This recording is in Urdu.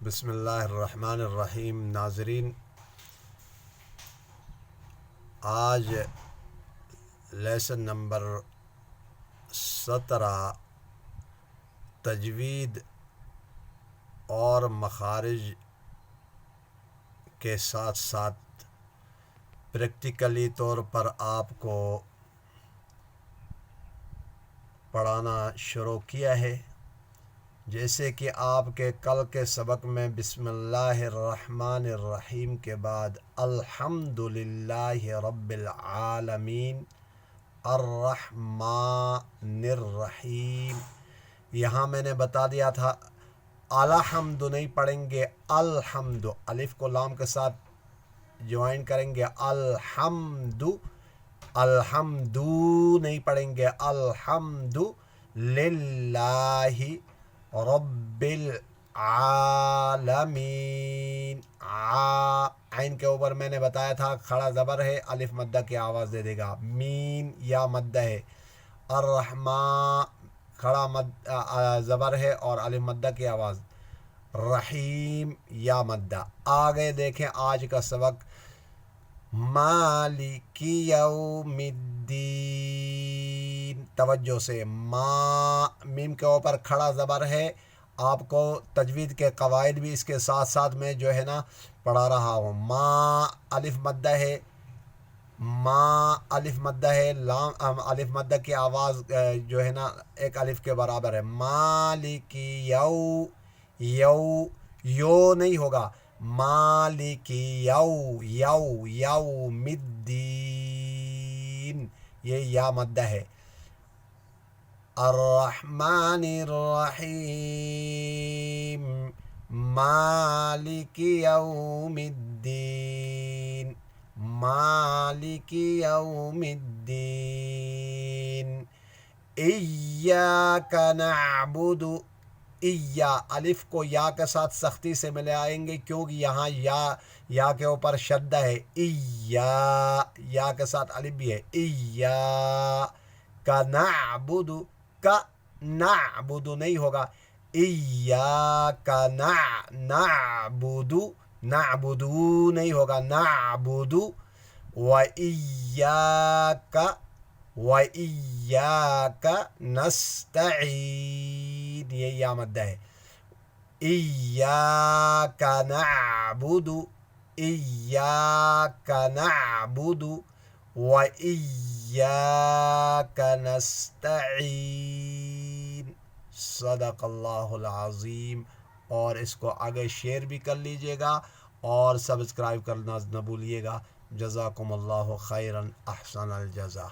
بسم اللہ الرحمن الرحیم۔ ناظرین، آج لیسن نمبر 17 تجوید اور مخارج کے ساتھ ساتھ پریکٹیکلی طور پر آپ کو پڑھانا شروع کیا ہے۔ جیسے کہ آپ کے کل کے سبق میں بسم اللہ الرحمن الرحیم کے بعد الحمد للہ رب العالمین الرحمن الرحیم، یہاں میں نے بتا دیا تھا الحمد نہیں پڑھیں گے، الحمد الف کو لام کے ساتھ جوائن کریں گے، الحمد نہیں پڑھیں گے، الحمد للہ رب العالمین۔ عین کے اوپر میں نے بتایا تھا کھڑا زبر ہے، الف مدہ کی آواز دے دے گا، مین یا مدہ ہے، الرحمن کھڑا زبر ہے اور الف مدہ کی آواز، رحیم یا مدہ۔ آگے دیکھیں آج کا سبق، مالک یوم الدین، توجہ سے، میم کے اوپر کھڑا زبر ہے۔ آپ کو تجوید کے قواعد بھی اس کے ساتھ ساتھ میں جو ہے نا پڑھا رہا ہوں۔ الف مدہ ہے، الف مدہ ہے، لام الف مدہ کی آواز جو ہے نا ایک الف کے برابر ہے۔ مالک یو نہیں ہوگا، مالک یوم الدین، یہ یا مدہ ہے۔ الرحمن الرحیم، مالک یوم الدین، مالک یوم الدین۔ ایاک نعبد، الف کو یا کے ساتھ سختی سے ملے آئیں گے کیونکہ یہاں یا کے اوپر شدہ ہے، یا کے ساتھ الف بھی ہے، ایاک نعبد، کا نعبد نہیں ہوگا، ایاک نعبد نہیں ہوگا، نعبد وَإِيَّاكَ نَسْتَعِينُ، یہ یا مدہ ہے، ایاک نعبد وَإِيَّاكَ نَسْتَعِينُ۔ صدق اللہ العظیم۔ اور اس کو آگے شیئر بھی کر لیجئے گا اور سبسکرائب کرنا نہ بھولیے گا۔ جزاکم اللہ خیرا، احسن الجزا۔